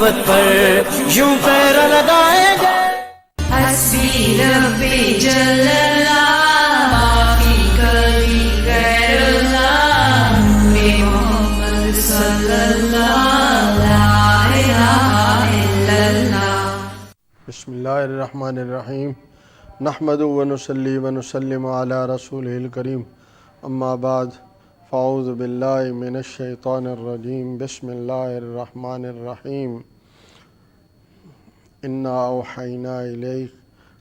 محبت پر یوں پیر لگائیں گے. حسبی ربی جل اللہ باقی کبھی غیر اللہ محمد صلی اللہ لا الہ الا اللہ. بسم اللہ الرحمن الرحیم نحمد ونصلی ونسلم علی رسول الکریم اما بعد فاعوذ باللہ من الشیطان الرجیم بسم اللہ الرحمن الرحیم انا اوحینا الیک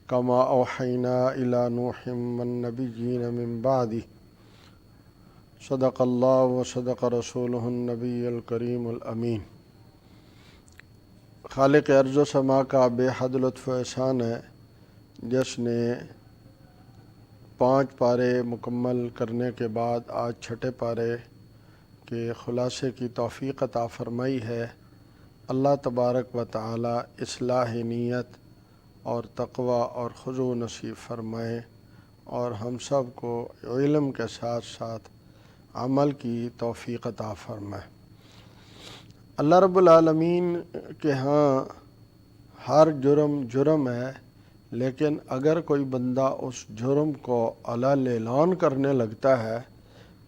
کما اوحینا الی نوح والنبیین من بعدہ صدق اللہ و صدق رسولہ النبی الکریم الامین. خالق ارض و سما کا بے حد لطف و احسان ہے جس نے 5 پارے مکمل کرنے کے بعد آج 6 پارے کے خلاصے کی توفیق عطا فرمائی ہے. اللہ تبارک و تعالی اصلاح نیت اور تقوی اور خضوع نصیب فرمائے اور ہم سب کو علم کے ساتھ ساتھ عمل کی توفیق عطا فرمائے. اللہ رب العالمین کے ہاں ہر جرم ہے، لیکن اگر کوئی بندہ اس جرم کو علل اعلان کرنے لگتا ہے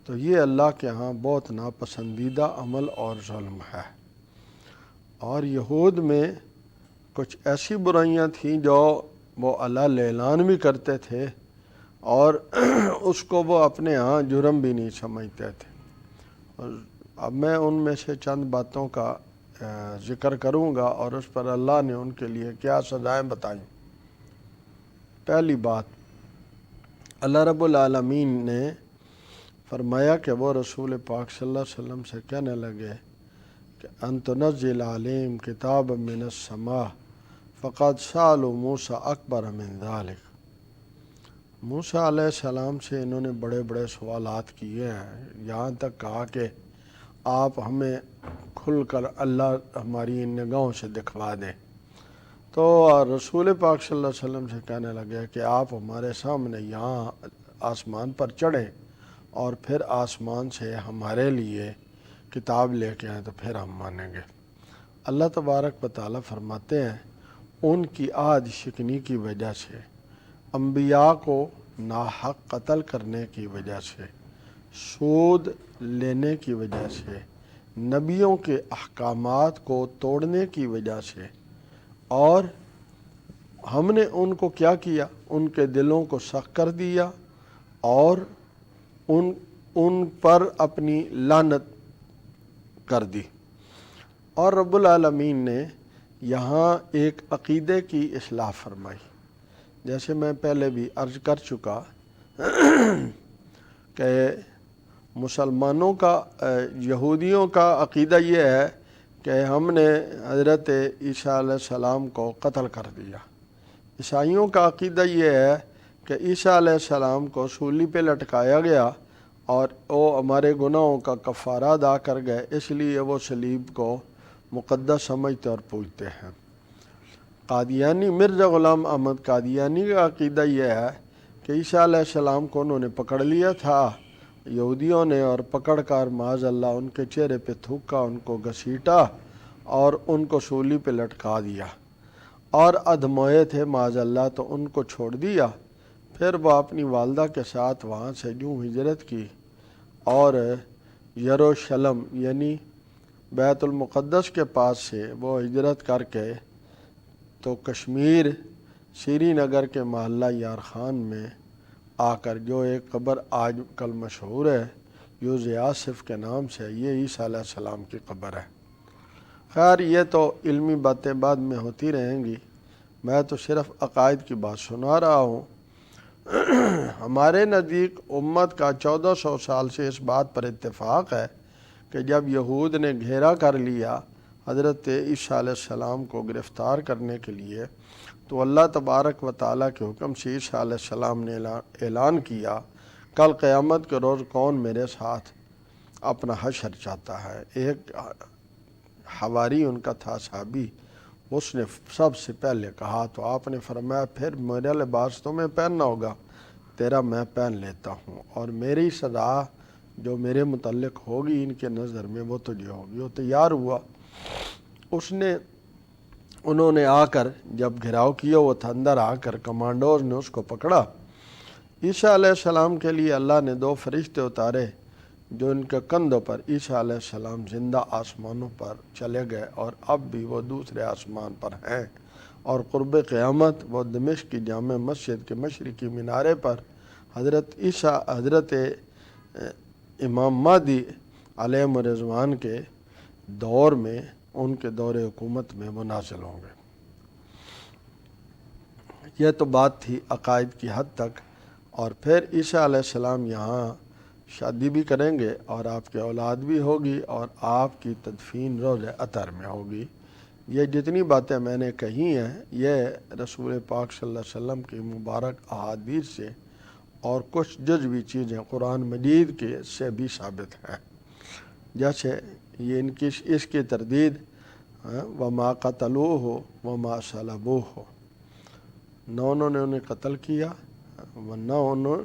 تو یہ اللہ کے ہاں بہت ناپسندیدہ عمل اور ظلم ہے. اور یہود میں کچھ ایسی برائیاں تھیں جو وہ علل اعلان بھی کرتے تھے اور اس کو وہ اپنے ہاں جرم بھی نہیں سمجھتے تھے. اب میں ان میں سے چند باتوں کا ذکر کروں گا اور اس پر اللہ نے ان کے لیے کیا سزائیں بتائیں. پہلی بات، اللہ رب العالمین نے فرمایا کہ وہ رسول پاک صلی اللہ علیہ وسلم سے کہنے لگے کہ ان تنزل علیہم کتاب من السماء فقد سألوا موسیٰ اکبر من ذلک. موسیٰ علیہ السلام سے انہوں نے بڑے بڑے سوالات کیے ہیں، یہاں تک کہا کہ آپ ہمیں کھل کر اللہ ہماری ان نگاہوں سے دکھوا دیں. تو رسول پاک صلی اللہ علیہ وسلم سے کہنے لگے کہ آپ ہمارے سامنے یہاں آسمان پر چڑھیں اور پھر آسمان سے ہمارے لیے کتاب لے کے آئیں تو پھر ہم مانیں گے. اللہ تبارک و تعالیٰ فرماتے ہیں ان کی عہد شکنی کی وجہ سے، انبیاء کو ناحق قتل کرنے کی وجہ سے، سود لینے کی وجہ سے، نبیوں کے احکامات کو توڑنے کی وجہ سے، اور ہم نے ان کو کیا کیا، ان کے دلوں کو سخت کر دیا اور ان پر اپنی لعنت کر دی. اور رب العالمین نے یہاں ایک عقیدے کی اصلاح فرمائی. جیسے میں پہلے بھی عرض کر چکا کہ مسلمانوں کا یہودیوں کا عقیدہ یہ ہے کہ ہم نے حضرت عیسیٰ علیہ السلام کو قتل کر دیا. عیسائیوں کا عقیدہ یہ ہے کہ عیسیٰ علیہ السلام کو سولی پہ لٹکایا گیا اور وہ ہمارے گناہوں کا کفارہ ادا کر گئے، اس لیے وہ صلیب کو مقدس سمجھتے اور پوجتے ہیں. قادیانی مرزا غلام احمد قادیانی کا عقیدہ یہ ہے کہ عیسیٰ علیہ السلام کو انہوں نے پکڑ لیا تھا یہودیوں نے، اور پکڑ کر معاذ اللہ ان کے چہرے پہ تھوکا، ان کو گھسیٹا اور ان کو سولی پہ لٹکا دیا، اور ادھموئے تھے معاذ اللہ تو ان کو چھوڑ دیا. پھر وہ اپنی والدہ کے ساتھ وہاں سے یوں ہجرت کی اور یروشلم یعنی بیت المقدس کے پاس سے وہ ہجرت کر کے تو کشمیر سری نگر کے محلہ یارخان میں آ کر، جو ایک قبر آج کل مشہور ہے یوز آصف کے نام سے، یہ عیسیٰ علیہ السلام کی قبر ہے. خیر یہ تو علمی باتیں بعد میں ہوتی رہیں گی، میں تو صرف عقائد کی بات سنا رہا ہوں. ہمارے نزدیک امت کا 1400 سال سے اس بات پر اتفاق ہے کہ جب یہود نے گھیرا کر لیا حضرت عیسیٰ علیہ السلام کو گرفتار کرنے کے لیے، تو اللہ تبارک و تعالیٰ کے حکم سے عیسیٰ علیہ السلام نے اعلان کیا کل قیامت کے روز کون میرے ساتھ اپنا حشر چاہتا ہے. ایک حواری ان کا تھا صحابی، اس نے سب سے پہلے کہا تو آپ نے فرمایا پھر میرا لباس تمہیں پہننا ہوگا، تیرا میں پہن لیتا ہوں، اور میری سزا جو میرے متعلق ہوگی ان کے نظر میں وہ تجھے ہوگی. وہ تیار ہوا، اس نے انہوں نے آ کر جب گھراؤ کیا وہ تھا، اندر آ کر کمانڈوز نے اس کو پکڑا۔ عیسیٰ علیہ السلام کے لیے اللہ نے 2 فرشتے اتارے جو ان کے کندھوں پر، عیسیٰ علیہ السلام زندہ آسمانوں پر چلے گئے اور اب بھی وہ دوسرے آسمان پر ہیں، اور قرب قیامت وہ دمشق کی جامع مسجد کے مشرقی مینارے پر حضرت عیسیٰ، حضرت امام مہدی علیہ الرضوان کے دور میں، ان کے دور حکومت میں وہ نازل ہوں گے۔ یہ تو بات تھی عقائد کی حد تک، اور پھر عیسیٰ علیہ السلام یہاں شادی بھی کریں گے اور آپ کی اولاد بھی ہوگی اور آپ کی تدفین روضہ اطہر میں ہوگی۔ یہ جتنی باتیں میں نے کہی ہیں یہ رسول پاک صلی اللہ علیہ وسلم کی مبارک احادیث سے اور کچھ جزوی چیزیں قرآن مجید کے سے بھی ثابت ہیں، جیسے یہ اس کی تردید وما قتلوہ وما صلبوہ، نہ انہوں نے انہیں قتل کیا نہ انہوں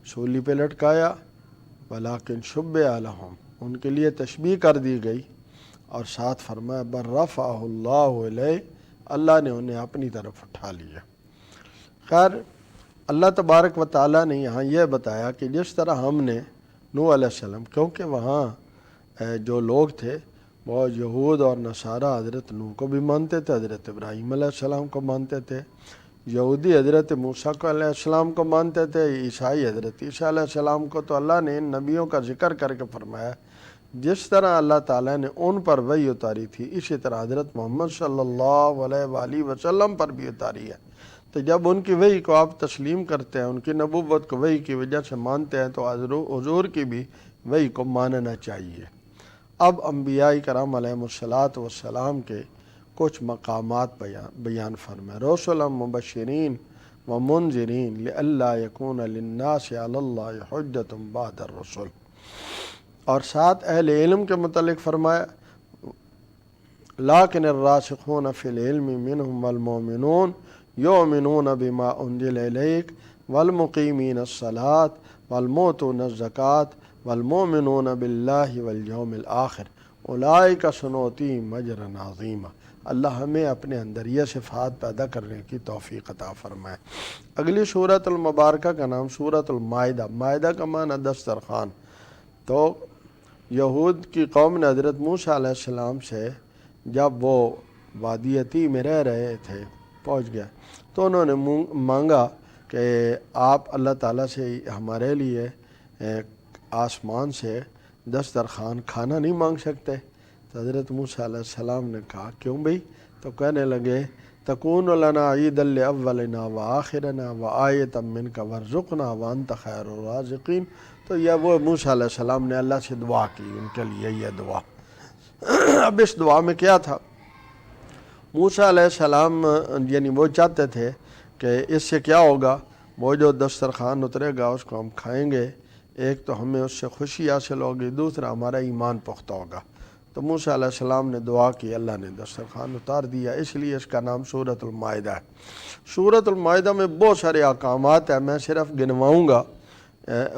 سولی پہ لٹکایا، ولیکن شبہ لہم، ان کے لیے تشبیہ کر دی گئی، اور ساتھ فرمایا بل رفعہ اللہ الیہ، اللہ نے انہیں اپنی طرف اٹھا لیا۔ خیر، اللہ تبارک و تعالیٰ نے یہاں یہ بتایا کہ جس طرح ہم نے نوح علیہ السلام، کیونکہ وہاں جو لوگ تھے وہ یہود اور نصارہ حضرت نوح کو بھی مانتے تھے، حضرت ابراہیم علیہ السلام کو مانتے تھے، یہودی حضرت موسیٰ کو علیہ السلام کو مانتے تھے، عیسائی حضرت عیسیٰ علیہ السلام کو۔ تو اللہ نے ان نبیوں کا ذکر کر کے فرمایا جس طرح اللہ تعالیٰ نے ان پر وحی اتاری تھی اسی طرح حضرت محمد صلی اللہ علیہ وآلہ وسلم پر بھی اتاری ہے۔ تو جب ان کی وحی کو آپ تسلیم کرتے ہیں، ان کی نبوت کو وحی کی وجہ سے مانتے ہیں، تو حضور کی بھی وحی کو ماننا چاہیے۔ اب انبیاء کرام علیہم السلام کے کچھ مقامات بیان فرمائے۔ رسلا مبشرین و منذرین لئلا یکون للناس علی اللہ حجۃ بعد الرسل، اور ساتھ اہل علم کے متعلق فرمایا لیکن الراسخون فی العلم منہم والمؤمنون یؤمنون بما انزل الیک والمقیمین الصلاة والمؤتون الزکاة والمؤمنون باللہ والیوم الآخر اولئک سنؤتیہم اجرا عظیما۔ اللہ ہمیں اپنے اندر یہ صفات پیدا کرنے کی توفیق عطا فرمائے۔ اگلی سورۃ المبارکہ کا نام سورۃ المائدہ، مائدہ کا معنی دسترخوان۔ تو یہود کی قوم نے حضرت موسیٰ علیہ السلام سے جب وہ وادی عتیہ میں رہ رہے تھے پہنچ گیا تو انہوں نے مانگا کہ آپ اللہ تعالیٰ سے ہمارے لیے آسمان سے دسترخوان کھانا نہیں مانگ سکتے؟ تو حضرت موسیٰ علیہ السلام نے کہا کیوں بھئی؟ تو کہنے لگے تکون لنا عیدا لاولنا وآخرنا وآیۃ منک وارزقنا وانت خیر الرازقین۔ تو یہ وہ موسیٰ علیہ السلام نے اللہ سے دعا کی، ان کے لیے یہ دعا۔ اب اس دعا میں کیا تھا؟ موسیٰ علیہ السلام یعنی وہ چاہتے تھے کہ اس سے کیا ہوگا، وہ جو دسترخوان اترے گا اس کو ہم کھائیں گے، ایک تو ہمیں اس سے خوشی حاصل ہوگی، دوسرا ہمارا ایمان پختہ ہوگا۔ تو موسیٰ علیہ السلام نے دعا کی، اللہ نے دسترخوان اتار دیا، اس لیے اس کا نام سورۃ المائدہ ہے۔ سورۃ المائدہ میں بہت سارے احکامات ہیں، میں صرف گنواؤں گا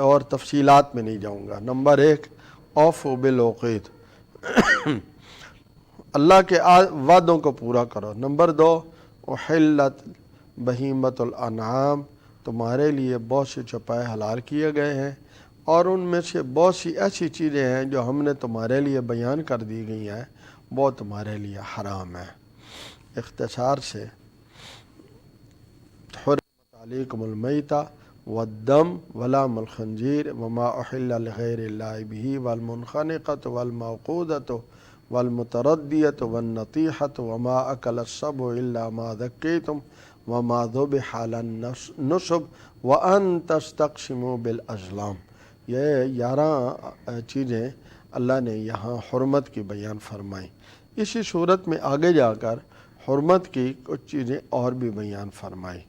اور تفصیلات میں نہیں جاؤں گا۔ نمبر 1 اوفوا بالعقود، اللہ کے وعدوں کو پورا کرو۔ نمبر 2 احلت بہیمۃ الانعام، تمہارے لیے بہت سے چوپائے حلال کیے گئے ہیں، اور ان میں سے بہت سی ایسی چیزیں ہیں جو ہم نے تمہارے لیے بیان کر دی گئی ہیں وہ تمہارے لیے حرام ہیں۔ اختصار سے حرمت علیکم المیتہ والدم ولحم الخنزیر وما احل لغیر اللہ بہ والمنخنقۃ والموقوذۃ والمتردیۃ والنطیحۃ وما اکل السبع الا ما ذکیتم وما ذبح علی النصب وان تستقسموا بالازلام۔ یہ 11 چیزیں اللہ نے یہاں حرمت کی بیان فرمائیں۔ اسی صورت میں آگے جا کر حرمت کی کچھ چیزیں اور بھی بیان فرمائیں۔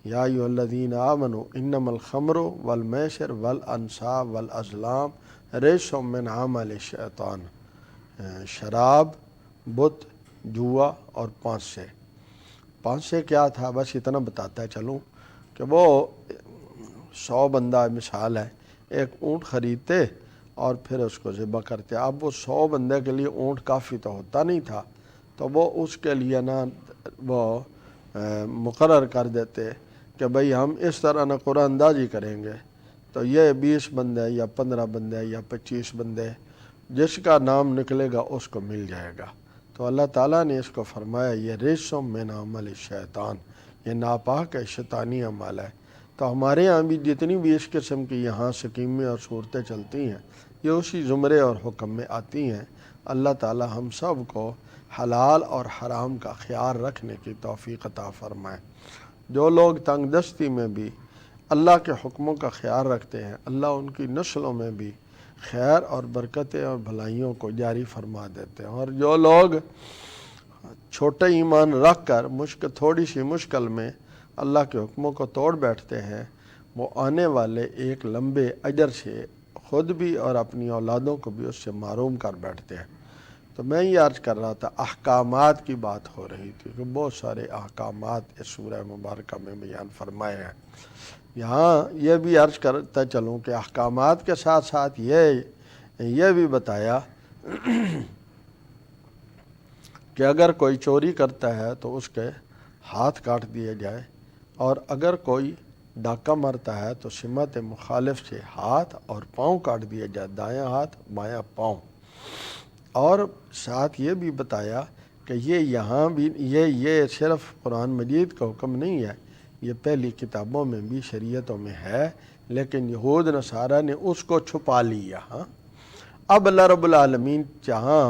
یا ایھا الذین آمنوا انما الخمر والمیسر والانصاب والازلام رجس من عمل الشیطان، شراب، بت، جوا اور پانچ سے کیا تھا بس اتنا بتاتا ہے چلوں کہ وہ 100 بندہ مثال ہے، ایک اونٹ خریدتے اور پھر اس کو ذبح کرتے۔ اب وہ 100 بندے کے لیے اونٹ کافی تو ہوتا نہیں تھا، تو وہ اس کے لیے نا وہ مقرر کر دیتے کہ بھئی ہم اس طرح نہ قرآن اندازی کریں گے تو یہ 20 بندے یا 15 بندے یا 25 بندے جس کا نام نکلے گا اس کو مل جائے گا۔ تو اللہ تعالیٰ نے اس کو فرمایا یہ رجسم من عمل شیطان، یہ ناپاک ہے، شیطانی عمل ہے۔ تو ہمارے یہاں بھی جتنی بھی اس قسم کی یہاں سکیمیں اور صورتیں چلتی ہیں یہ اسی زمرے اور حکم میں آتی ہیں۔ اللہ تعالیٰ ہم سب کو حلال اور حرام کا خیال رکھنے کی توفیق عطا فرمائے۔ جو لوگ تنگ دستی میں بھی اللہ کے حکموں کا خیال رکھتے ہیں، اللہ ان کی نسلوں میں بھی خیر اور برکتیں اور بھلائیوں کو جاری فرما دیتے ہیں، اور جو لوگ چھوٹے ایمان رکھ کر تھوڑی سی مشکل میں اللہ کے حکموں کو توڑ بیٹھتے ہیں، وہ آنے والے ایک لمبے اجر سے خود بھی اور اپنی اولادوں کو بھی اس سے محروم کر بیٹھتے ہیں۔ تو میں یہ عرض کر رہا تھا، احکامات کی بات ہو رہی تھی کہ بہت سارے احکامات اس سورہ مبارکہ میں بیان فرمائے ہیں۔ یہاں یہ بھی عرض کرتا چلوں کہ احکامات کے ساتھ ساتھ یہ بھی بتایا کہ اگر کوئی چوری کرتا ہے تو اس کے ہاتھ کاٹ دیے جائے، اور اگر کوئی ڈاکہ مارتا ہے تو سمت مخالف سے ہاتھ اور پاؤں کاٹ دیے جائے، دایاں ہاتھ بایاں پاؤں۔ اور ساتھ یہ بھی بتایا کہ یہ یہاں بھی یہ صرف قرآن مجید کا حکم نہیں ہے، یہ پہلی کتابوں میں بھی شریعتوں میں ہے، لیکن یہود نصارہ نے اس کو چھپا لیا۔ اب اللہ رب العالمین جہاں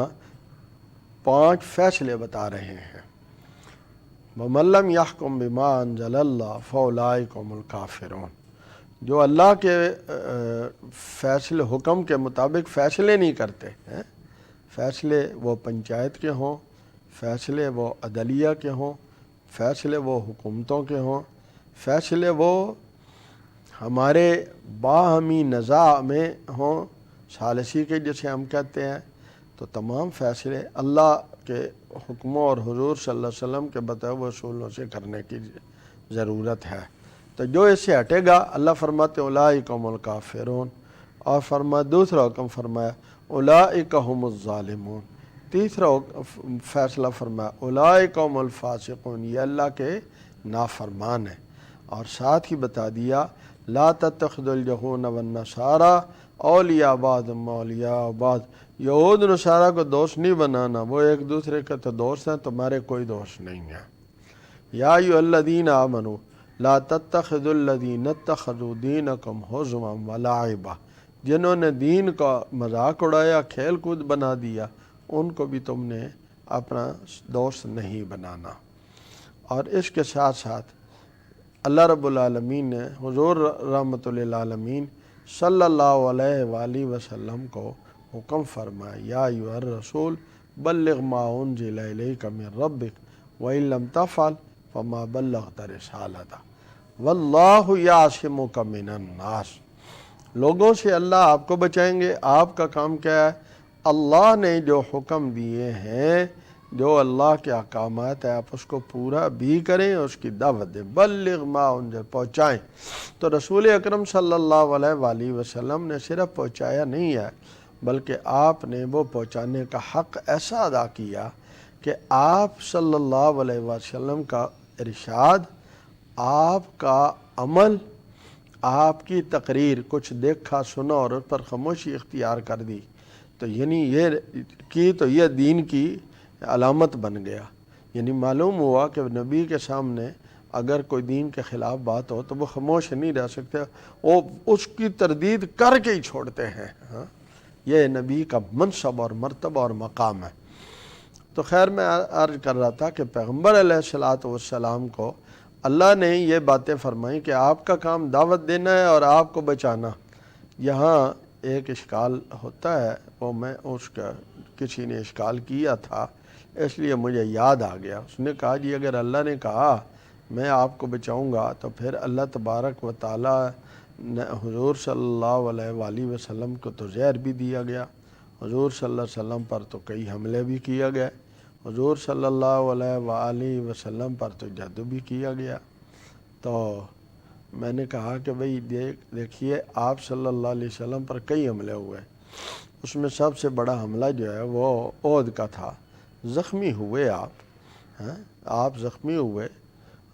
5 فیصلے بتا رہے ہیں، وَمَن لَّمْ يَحْكُم بِمَا أَنزَلَ اللَّهُ فَأُولَٰئِكَ هُمُ الْكَافِرُونَ، جو اللہ کے فیصلے حکم کے مطابق فیصلے نہیں کرتے ہیں، فیصلے وہ پنچایت کے ہوں، فیصلے وہ عدلیہ کے ہوں، فیصلے وہ حکومتوں کے ہوں، فیصلے وہ ہمارے باہمی نزاع میں ہوں، ثالثی کے جسے ہم کہتے ہیں، تو تمام فیصلے اللہ کے حکموں اور حضور صلی اللہ علیہ وسلم کے بتائے ہوئے اصولوں سے کرنے کی ضرورت ہے۔ تو جو اس سے ہٹے گا، اللہ فرماتے اولئک هم الکافرون، اور دوسرا حکم فرمایا اولئک هم الظالمون، تیسرا فیصلہ فرمایا اولئک هم الفاسقون، یہ اللہ کے نافرمان ہیں، اور ساتھ ہی بتا دیا لا تتخذوا اليهود والنصارى اولیاء بعضهم اولیاء بعض، یہود نصارہ کو دوست نہیں بنانا، وہ ایک دوسرے کے تو دوست ہیں، تمہارے کوئی دوست نہیں ہیں۔ یا ایھا الذین آمنوا لا تتخذوا الذین اتخذوا دینکم ہزوا ولعبا، جنہوں نے دین کا مذاق اڑایا، کھیل کود بنا دیا، ان کو بھی تم نے اپنا دوست نہیں بنانا۔ اور اس کے ساتھ ساتھ اللہ رب العالمین نے حضور رحمت للعالمین صلی اللہ علیہ وآلہ وسلم کو حکم فرمایا یا ایھا الرسول بلغ ما انزل الیک من ربک وان لم تفعل فما بلغت رسالتہ واللہ یعصمک من الناس، لوگوں سے اللہ آپ کو بچائیں گے۔ آپ کا کام کیا ہے؟ اللہ نے جو حکم دیے ہیں، جو اللہ کے احکامات ہیں، آپ اس کو پورا بھی کریں، اس کی دعوت دیں۔ بلغ ما انزل، پہنچائیں۔ تو رسول اکرم صلی اللہ علیہ وآلہ وسلم نے صرف پہنچایا نہیں ہے، بلکہ آپ نے وہ پہنچانے کا حق ایسا ادا کیا کہ آپ صلی اللہ علیہ وسلم کا ارشاد، آپ کا عمل، آپ کی تقریر، کچھ دیکھا سنا اور اس پر خاموشی اختیار کر دی، تو یعنی یہ دین کی علامت بن گیا۔ یعنی معلوم ہوا کہ نبی کے سامنے اگر کوئی دین کے خلاف بات ہو تو وہ خاموش نہیں رہ سکتے، وہ اس کی تردید کر کے ہی چھوڑتے ہیں۔ یہ نبی کا منصب اور مرتبہ اور مقام ہے۔ تو خیر میں عرض کر رہا تھا کہ پیغمبر علیہ السلام کو اللہ نے یہ باتیں فرمائیں کہ آپ کا کام دعوت دینا ہے اور آپ کو بچانا۔ یہاں ایک اشکال ہوتا ہے، وہ میں اس کا کسی نے اشکال کیا تھا، اس لیے مجھے یاد آ گیا۔ اس نے کہا جی اگر اللہ نے کہا میں آپ کو بچاؤں گا تو پھر اللہ تبارک و تعالیٰ نے حضور صلی اللہ علیہ وآلہ وسلم کو تو زہر بھی دیا گیا، حضور صلی اللہ علیہ وسلم پر تو کئی حملے بھی کیا گئے، حضور صلی اللہ علیہ وآلہ وسلم پر تو جادو بھی کیا گیا۔ تو میں نے کہا کہ بھئی دیکھیے آپ صلی اللہ علیہ وسلم پر کئی حملے ہوئے، اس میں سب سے بڑا حملہ جو ہے وہ احد کا تھا، زخمی ہوئے آپ، آپ زخمی ہوئے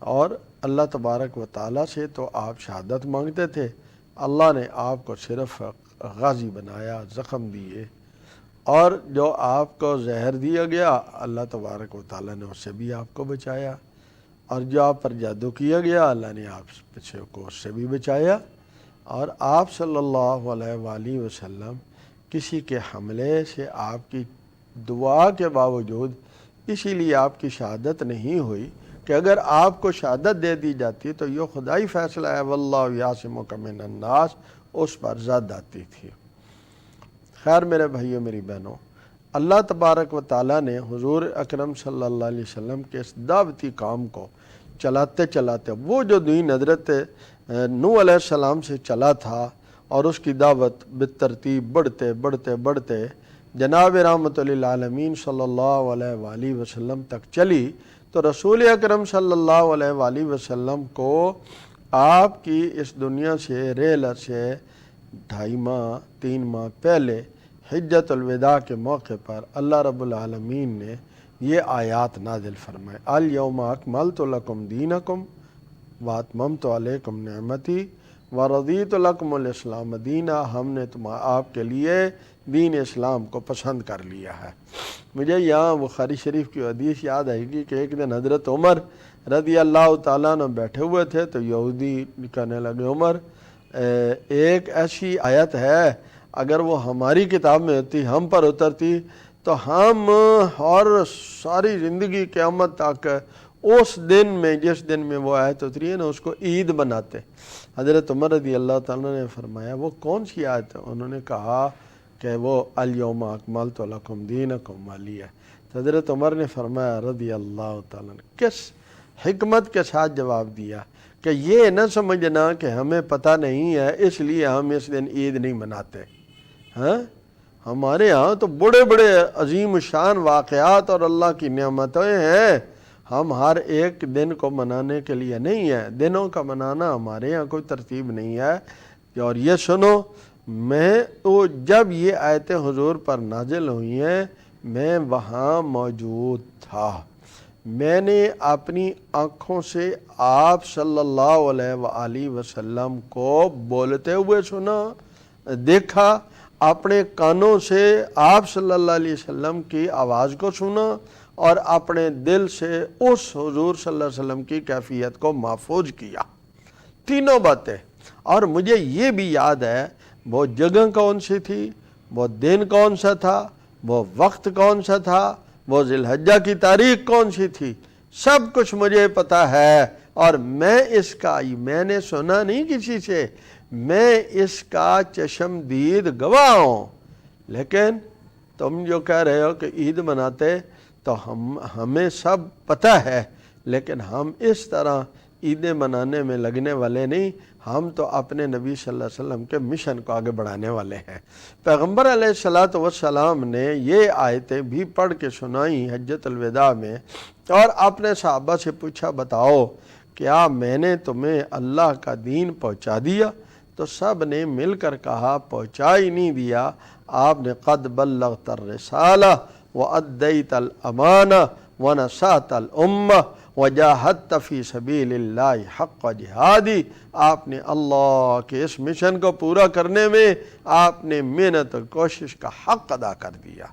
اور اللہ تبارک و تعالیٰ سے تو آپ شہادت مانگتے تھے، اللہ نے آپ کو صرف غازی بنایا، زخم دیے، اور جو آپ کو زہر دیا گیا اللہ تبارک و تعالیٰ نے اس سے بھی آپ کو بچایا، اور جو آپ پر جادو کیا گیا اللہ نے آپ کو اس سے بھی بچایا، اور آپ صلی اللہ علیہ وآلہ وسلم کسی کے حملے سے آپ کی دعا کے باوجود اسی لیے آپ کی شہادت نہیں ہوئی کہ اگر آپ کو شہادت دے دی جاتی تو یہ خدائی فیصلہ ہے واللہ یعصمک من الناس، اس پر زد آتی تھی۔ خیر میرے بھائیوں میری بہنوں، اللہ تبارک و تعالیٰ نے حضور اکرم صلی اللہ علیہ وسلم کے اس دعوتی کام کو چلاتے چلاتے، وہ جو دین حضرت نوح علیہ السلام سے چلا تھا اور اس کی دعوت بالترتیب بڑھتے بڑھتے بڑھتے جناب رحمت للعالمین صلی اللہ علیہ وآلہ وسلم تک چلی، تو رسول اکرم صلی اللہ علیہ وآلہ وسلم کو آپ کی اس دنیا سے رحلت سے 2.5 ماہ 3 ماہ پہلے حجۃ الوداع کے موقع پر اللہ رب العالمین نے یہ آیات نازل فرمائے، الیوم اکملت لکم دینکم واتممت علیکم نعمتی ورضیت لکم الاسلام دینا، ہم نے آپ کے لیے دین اسلام کو پسند کر لیا ہے۔ مجھے یہاں بخاری شریف کی حدیث یاد آئے گی کہ ایک دن حضرت عمر رضی اللہ تعالیٰ عنہ بیٹھے ہوئے تھے تو یہودی کہنے لگے، عمر ایک ایسی آیت ہے اگر وہ ہماری کتاب میں ہوتی، ہم پر اترتی تو ہم اور ساری زندگی قیامت تک اس دن میں جس دن میں وہ آیت اتری ہے نا اس کو عید بناتے۔ حضرت عمر رضی اللہ تعالیٰ نے فرمایا وہ کون سی آیت ہے؟ انہوں نے کہا کہ وہ الیوم اکملت لکم دینکم والی ہے۔ تو حضرت عمر نے فرمایا رضی اللہ تعالیٰ نے کس حکمت کے ساتھ جواب دیا کہ یہ نہ سمجھنا کہ ہمیں پتہ نہیں ہے اس لیے ہم اس دن عید نہیں مناتے۔ ہاں ہمارے ہاں تو بڑے بڑے عظیم شان واقعات اور اللہ کی نعمتیں ہیں، ہم ہر ایک دن کو منانے کے لیے نہیں ہے، دنوں کا منانا ہمارے یہاں کوئی ترتیب نہیں ہے۔ اور یہ سنو، میں تو جب یہ آیتیں حضور پر نازل ہوئی ہیں میں وہاں موجود تھا، میں نے اپنی آنکھوں سے آپ صلی اللہ علیہ وآلہ وسلم کو بولتے ہوئے سنا، دیکھا، اپنے کانوں سے آپ صلی اللہ علیہ وسلم کی آواز کو سنا، اور اپنے دل سے اس حضور صلی اللہ علیہ وسلم کی کیفیت کو محفوظ کیا، تینوں باتیں۔ اور مجھے یہ بھی یاد ہے وہ جگہ کون سی تھی، وہ دن کون سا تھا، وہ وقت کون سا تھا، وہ ذی الحجہ کی تاریخ کون سی تھی، سب کچھ مجھے پتہ ہے، اور میں نے سنا نہیں کسی سے، میں اس کا چشم دید گواہ ہوں۔ لیکن تم جو کہہ رہے ہو کہ عید مناتے تو ہمیں سب پتہ ہے، لیکن ہم اس طرح عیدیں منانے میں لگنے والے نہیں، ہم تو اپنے نبی صلی اللہ علیہ وسلم کے مشن کو آگے بڑھانے والے ہیں۔ پیغمبر علیہ السلام نے یہ آیتیں بھی پڑھ کے سنائیں حجۃ الوداع میں، اور اپنے صحابہ سے پوچھا بتاؤ کیا میں نے تمہیں اللہ کا دین پہنچا دیا؟ تو سب نے مل کر کہا پہنچا ہی نہیں دیا، آپ نے قد بلغت الرسالہ وَأَدَّيْتَ الْأَمَانَةَ وَنَصَحْتَ الْأُمَّةَ وَجَاهَدتَ فِي سَبِيلِ اللَّهِ حَقَّ جِهَادِهِ، آپ نے اللہ کے اس مشن کو پورا کرنے میں آپ نے محنت اور کوشش کا حق ادا کر دیا۔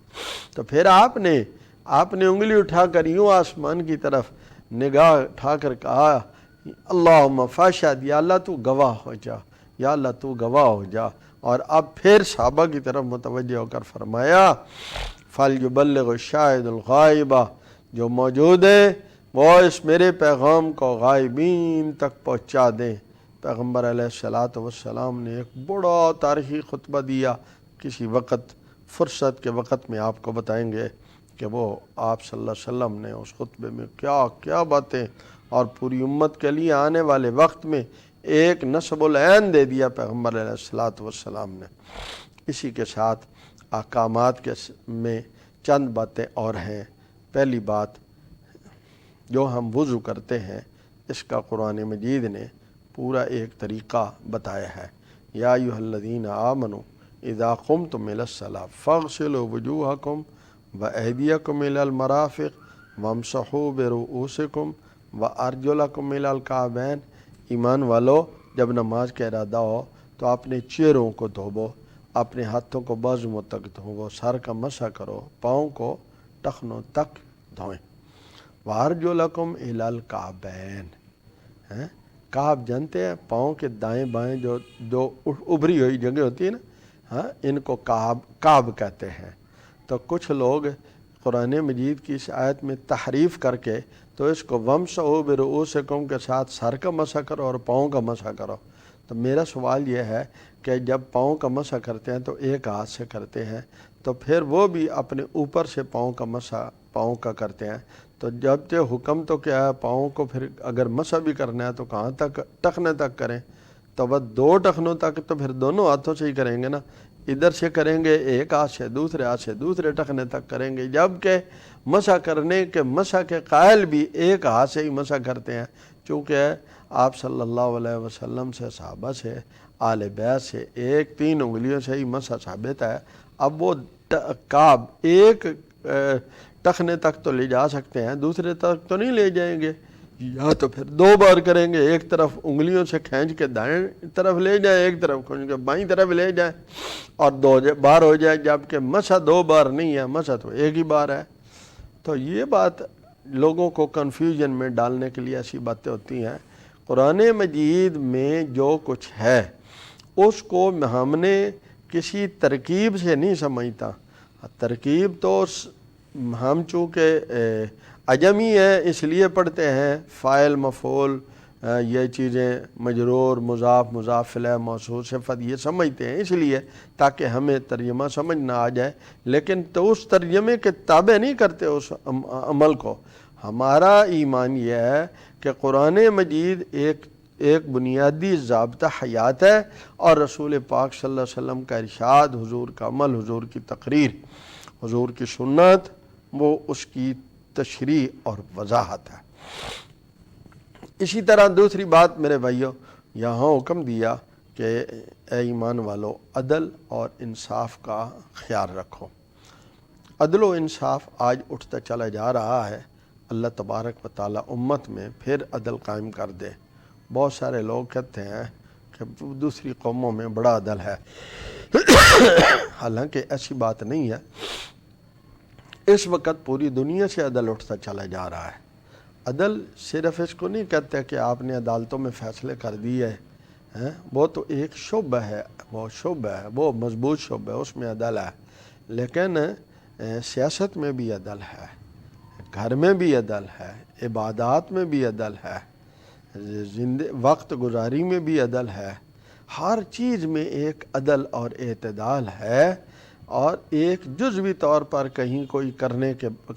تو پھر آپ نے انگلی اٹھا کر یوں آسمان کی طرف نگاہ اٹھا کر کہا اللہم فاشہد، یا اللہ تو گواہ ہو جا، یا اللہ تو گواہ ہو جا، اور اب پھر صحابہ کی طرف متوجہ ہو کر فرمایا فَلْيُبَلِّغُ الشَّاهِدُ الْغَائِبَ، جو موجود ہیں وہ اس میرے پیغام کو غائبین تک پہنچا دیں۔ پیغمبر علیہ السلام نے ایک بڑا تاریخی خطبہ دیا، کسی وقت فرصت کے وقت میں آپ کو بتائیں گے کہ وہ آپ صلی اللہ علیہ وسلم نے اس خطبے میں کیا کیا باتیں، اور پوری امت کے لیے آنے والے وقت میں ایک نصب العین دے دیا پیغمبر علیہ السلام نے۔ اسی کے ساتھ احکامات میں چند باتیں اور ہیں۔ پہلی بات، جو ہم وضو کرتے ہیں اس کا قرآن مجید نے پورا ایک طریقہ بتایا ہے۔ یا ایھا الذین آمنوا اذا قمتم الی الصلاۃ فاغسلوا وجوہکم وایدیکم الی المرافق وَامْسَحُوا بِرُؤُوسِكُمْ وَأَرْجُلَكُمْ إِلَى الْكَعْبَيْنِ، ایمان والو جب نماز کا ارادہ ہو تو اپنے چہروں کو دھوبو، اپنے ہاتھوں کو بازوؤں تک دھوبو، سر کا مسح کرو، پاؤں کو ٹخنوں تک دھوئیں۔ وَأَرْجُلَكُمْ إِلَى الْكَعْبَيْنِ، کعب جانتے ہیں پاؤں کے دائیں بائیں جو ابھری ہوئی جگہ ہوتی ہے نا، ان کو کعب کہتے ہیں۔ تو کچھ لوگ قرآن مجید کی اس آیت میں تحریف کر کے تو اس کو وَامْسَحُوا بِرُؤُوسِكُمْ کے ساتھ سر کا مسح کرو اور پاؤں کا مسح کرو۔ تو میرا سوال یہ ہے کہ جب پاؤں کا مسح کرتے ہیں تو ایک ہاتھ سے کرتے ہیں، تو پھر وہ بھی اپنے اوپر سے پاؤں کا مسح پاؤں کا کرتے ہیں، تو جب کہ حکم تو کیا ہے پاؤں کو پھر اگر مسح بھی کرنا ہے تو کہاں تک؟ ٹخنے تک کریں۔ تو بس 2 ٹخنوں تک تو پھر دونوں ہاتھوں سے ہی کریں گے نا، ادھر سے کریں گے ایک ہاتھ سے، دوسرے ہاتھ سے دوسرے ٹخنے تک کریں گے، جبکہ مسح کرنے کے مسح کے قائل بھی ایک ہاتھ سے ہی مسح کرتے ہیں، چونکہ آپ صلی اللہ علیہ وسلم سے، صحابہ سے، آل بیت سے 3 انگلیوں سے ہی مسح ثابت ہے۔ اب وہ کعب ایک ٹخنے تک تو لے جا سکتے ہیں، دوسرے تک تو نہیں لے جائیں گے، یا تو پھر 2 بار کریں گے، ایک طرف انگلیوں سے کھینچ کے دائیں طرف لے جائیں، ایک طرف کھینچ کے بائیں طرف لے جائیں، اور 2 بار ہو جائے، جبکہ مسح 2 بار نہیں ہے، مسح تو ایک ہی بار ہے۔ تو یہ بات لوگوں کو کنفیوژن میں ڈالنے کے لیے ایسی باتیں ہوتی ہیں۔ قرآن مجید میں جو کچھ ہے اس کو ہم نے کسی ترکیب سے نہیں سمجھتا، ترکیب تو ہم چونکہ عجمی ہیں اس لیے پڑھتے ہیں، فاعل مفعول یہ چیزیں، مجرور مضاف مضاف الیہ موصول صفت یہ سمجھتے ہیں اس لیے تاکہ ہمیں ترجمہ سمجھ نہ آ جائے، لیکن تو اس ترجمے کے تابع نہیں کرتے اس عمل کو۔ ہمارا ایمان یہ ہے کہ قرآن مجید ایک بنیادی ضابطہ حیات ہے، اور رسول پاک صلی اللہ علیہ وسلم کا ارشاد، حضور کا عمل، حضور کی تقریر، حضور کی سنت، وہ اس کی تشریح اور وضاحت ہے۔ اسی طرح دوسری بات میرے بھائیوں، یہاں حکم دیا کہ اے ایمان والو عدل اور انصاف کا خیال رکھو۔ عدل و انصاف آج اٹھتا چلا جا رہا ہے، اللہ تبارک و تعالیٰ امت میں پھر عدل قائم کر دے۔ بہت سارے لوگ کہتے ہیں کہ دوسری قوموں میں بڑا عدل ہے، حالانکہ ایسی بات نہیں ہے۔ اس وقت پوری دنیا سے عدل اٹھتا چلا جا رہا ہے۔ عدل صرف اس کو نہیں کہتے کہ آپ نے عدالتوں میں فیصلے کر دیے ہیں، وہ تو ایک شعبہ ہے، وہ مضبوط شعبہ ہے، اس میں عدل ہے، لیکن سیاست میں بھی عدل ہے، گھر میں بھی عدل ہے، عبادات میں بھی عدل ہے، وقت گزاری میں بھی عدل ہے، ہر چیز میں ایک عدل اور اعتدال ہے۔ اور ایک جزوی طور پر کہیں کوئی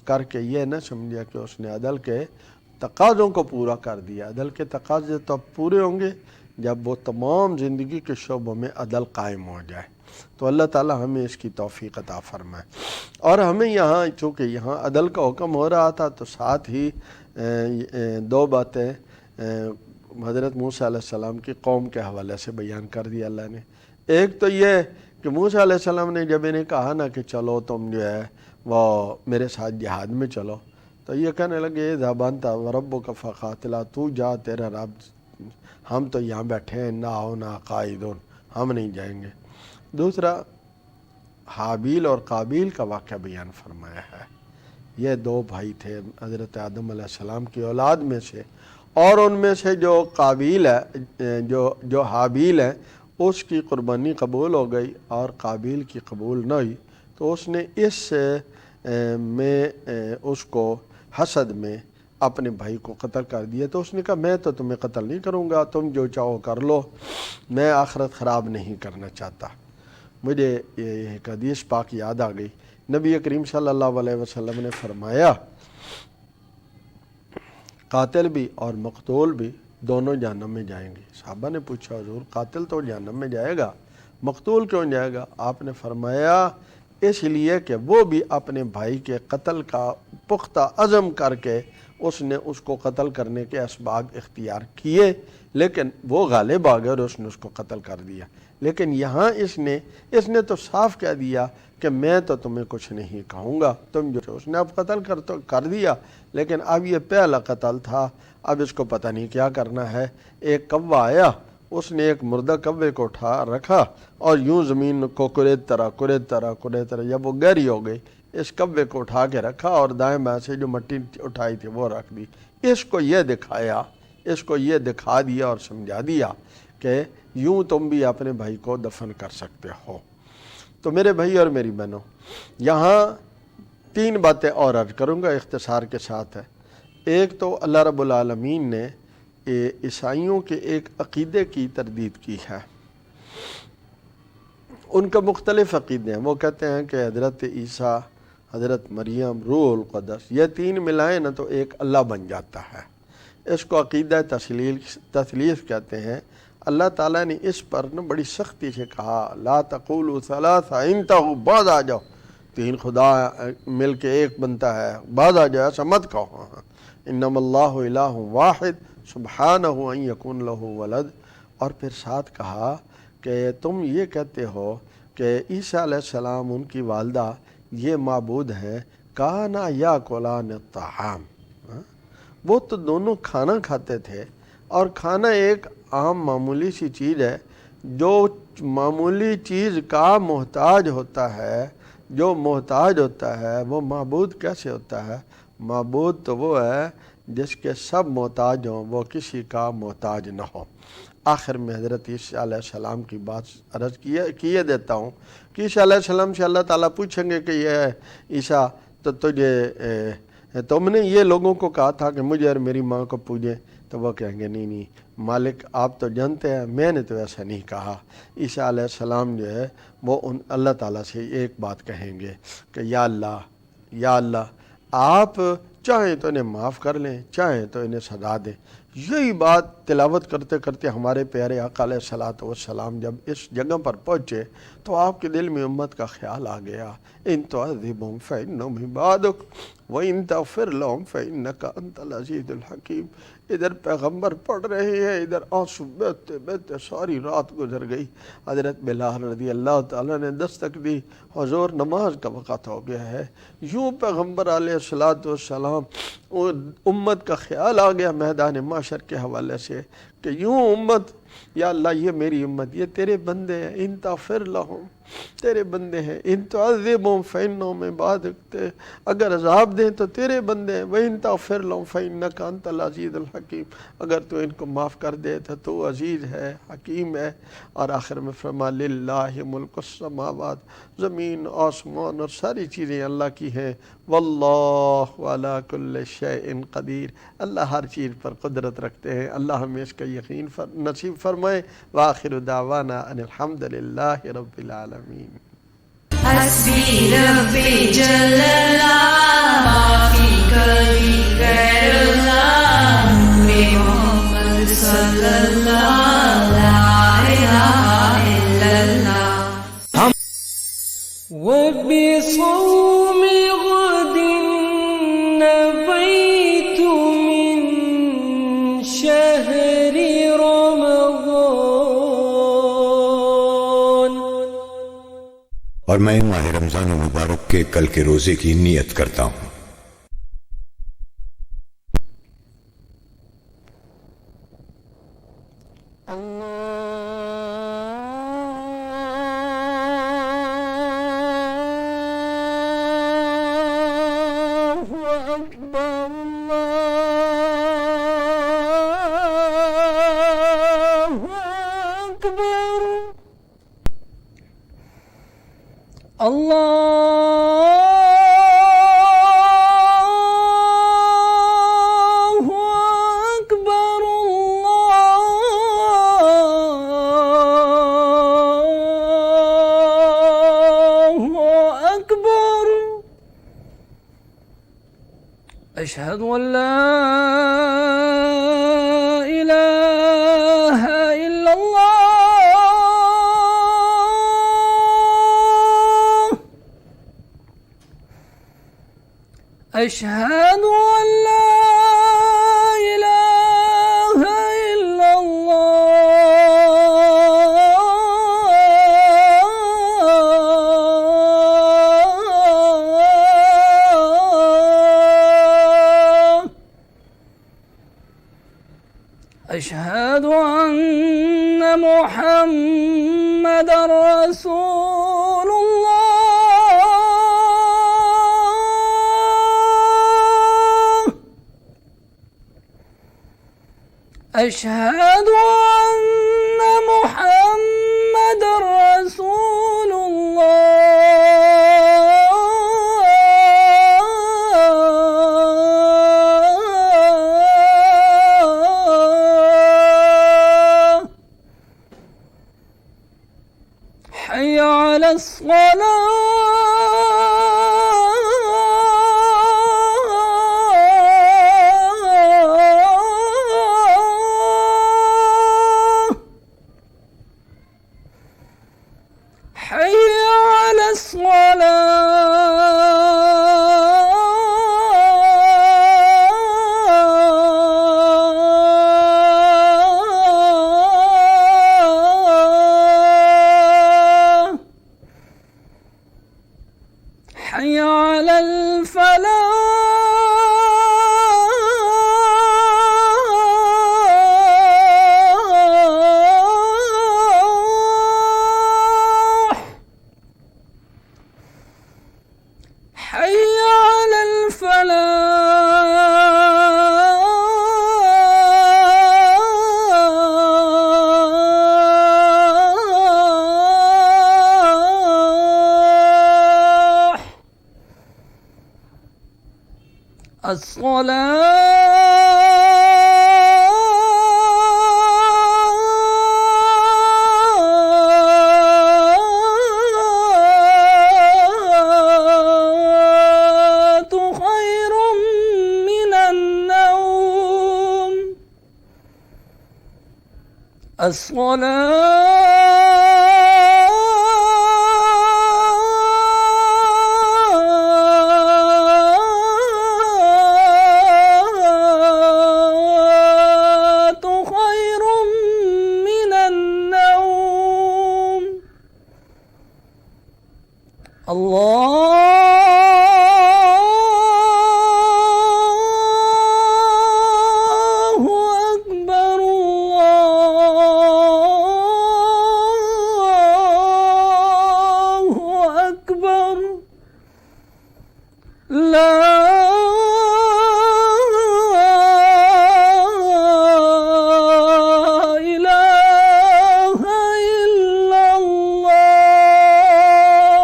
کر کے یہ نہ سمجھے کہ اس نے عدل کے تقاضوں کو پورا کر دیا۔ عدل کے تقاضے تو پورے ہوں گے جب وہ تمام زندگی کے شعبوں میں عدل قائم ہو جائے۔ تو اللہ تعالی ہمیں اس کی توفیق عطا فرمائے۔ اور ہمیں یہاں چونکہ یہاں عدل کا حکم ہو رہا تھا تو ساتھ ہی 2 باتیں حضرت موسیٰ علیہ السلام کی قوم کے حوالے سے بیان کر دیا اللہ نے۔ ایک تو یہ کہ موسیٰ علیہ السلام نے جب انہیں کہا نا کہ چلو تم جو ہے وہ میرے ساتھ جہاد میں چلو، تو یہ کہنے لگے اذهب انت وربک فقاتلا، تو جا تیرا رب، ہم تو یہاں بیٹھے ہیں، نہ آؤ نہ قائدون، ہم نہیں جائیں گے۔ دوسرا حابیل اور قابیل کا واقعہ بیان فرمایا ہے۔ یہ 2 بھائی تھے حضرت آدم علیہ السلام کی اولاد میں سے، اور ان میں سے جو قابیل ہے جو حابیل ہے اس کی قربانی قبول ہو گئی اور قابیل کی قبول نہ ہوئی، تو اس نے اس کو حسد میں اپنے بھائی کو قتل کر دیا۔ تو اس نے کہا میں تو تمہیں قتل نہیں کروں گا، تم جو چاہو کر لو، میں آخرت خراب نہیں کرنا چاہتا۔ مجھے یہ حدیث پاک یاد آ گئی، نبی کریم صلی اللہ علیہ وسلم نے فرمایا قاتل بھی اور مقتول بھی دونوں جہنم میں جائیں گے۔ صحابہ نے پوچھا حضور قاتل تو جہنم میں جائے گا، مقتول کیوں جائے گا؟ آپ نے فرمایا اس لیے کہ وہ بھی اپنے بھائی کے قتل کا پختہ عزم کر کے اس نے اس کو قتل کرنے کے اسباب اختیار کیے، لیکن وہ غالب آ گئے اور اس نے اس کو قتل کر دیا۔ لیکن یہاں اس نے تو صاف کہہ دیا کہ میں تو تمہیں کچھ نہیں کہوں گا، تم جو اس نے اب قتل کر دیا، لیکن اب یہ پہلا قتل تھا، اب اس کو پتہ نہیں کیا کرنا ہے۔ ایک کوا آیا، اس نے ایک مردہ کوے کو اٹھا رکھا اور یوں زمین کو کریدتا رہا، جب وہ گہری ہو گئی اس کوے کو اٹھا کے رکھا اور دائیں بائیں سے جو مٹی اٹھائی تھی وہ رکھ دی۔ اس کو یہ دکھا دیا اور سمجھا دیا کہ یوں تم بھی اپنے بھائی کو دفن کر سکتے ہو۔ تو میرے بھائی اور میری بہنوں، یہاں 3 باتیں اور عرض کروں گا، اختصار کے ساتھ ہے۔ ایک تو اللہ رب العالمین نے عیسائیوں کے ایک عقیدے کی تردید کی ہے۔ ان کا مختلف عقیدے ہیں، وہ کہتے ہیں کہ حضرت عیسیٰ، حضرت مریم، روح القدس، یہ 3 ملائیں نا تو ایک اللہ بن جاتا ہے۔ اس کو عقیدہ تثلیث کہتے ہیں۔ اللہ تعالیٰ نے اس پر نا بڑی سختی سے کہا، لا تقولوا ثلاثہ انتہوا، بعد آ جاؤ، 3 خدا مل کے ایک بنتا ہے، بعد آ جاؤ، ایسا مت کہو۔ انما اللہ الہ واحد سبحانہ ان یکون لہ ولد۔ اور پھر ساتھ کہا کہ تم یہ کہتے ہو کہ عیسیٰ علیہ السلام ان کی والدہ یہ معبود ہیں، کانا یاکلان الطعام، وہ تو دونوں کھانا کھاتے تھے، اور کھانا ایک عام معمولی سی چیز ہے۔ جو معمولی چیز کا محتاج ہوتا ہے، وہ معبود کیسے ہوتا ہے؟ معبود تو وہ ہے جس کے سب محتاج ہوں، وہ کسی کا محتاج نہ ہو۔ آخر میں حضرت عیسیٰ علیہ السلام کی بات عرض کیے دیتا ہوں کہ عیسیٰ علیہ السلام سے اللہ تعالیٰ پوچھیں گے کہ یہ عیسیٰ تو تم نے یہ لوگوں کو کہا تھا کہ مجھے اور میری ماں کو پوجیں، تو وہ کہیں گے نہیں مالک، آپ تو جانتے ہیں میں نے تو ایسا نہیں کہا۔ عیسیٰ علیہ السلام جو ہے وہ اللہ تعالیٰ سے ایک بات کہیں گے کہ یا اللہ آپ چاہیں تو انہیں معاف کر لیں، چاہیں تو انہیں سزا دیں۔ یہی بات تلاوت کرتے کرتے ہمارے پیارے آقا علیہ الصلوۃ والسلام جب اس جگہ پر پہنچے تو آپ کے دل میں امت کا خیال آ گیا، ان تعذبہم فإنہم عبادک وإن تغفر لہم فإنک انت العزیز الحکیم۔ ادھر پیغمبر پڑھ رہے ہیں، ادھر آنسو بہتے بہتے ساری رات گزر گئی۔ حضرت بلال رضی اللہ تعالیٰ نے دستک دی، حضور نماز کا وقت ہو گیا ہے۔ یوں پیغمبر علیہ السلام امت کا خیال آ گیا میدان محشر کے حوالے سے کہ یوں امت، یا اللہ یہ میری امت، یہ تیرے بندے ہیں، ان تغفر لہم، تیرے بندے ہیں، ان تعذبہم فإنہم عبادک، اگر عذاب دیں تو تیرے بندے ہیں، وإن تغفر لہم فإنک انت العزیز الحکیم، اگر تو ان کو معاف کر دے تو عزیز ہے، حکیم ہے۔ اور آخر میں فرما للہ ملک السماوات، زمین آسمان اور ساری چیزیں اللہ کی ہیں، واللہ علی کل شیء قدیر، اللہ ہر چیز پر قدرت رکھتے ہیں۔ اللہ ہمیں اس کا یقین نصیب فرمائے۔ وآخر دعوانا ان الحمد للہ رب العالمین۔ حسبی ربی جل اللہ، معافی کبھی غیر اللہ، محمد صلی اللہ، لا الہ الا اللہ۔ وبصوم غد نبيت من شهر رمضان۔ اور میں ماہ رمضان المبارک کے کل کے روزے کی نیت کرتا ہوں۔ أشهد أن لا إله إلا الله، أشهد أن لا أشهد أن محمد رسول الله. أشهد أن محمد رسول الله. حي على الصلاة. حي على الصلاة. حي على الفلاح. حي على الفلاح. الصلاة خير من النوم. الصلاة خير من النوم. الله أكبر. الله أكبر. لا إله إلا الله.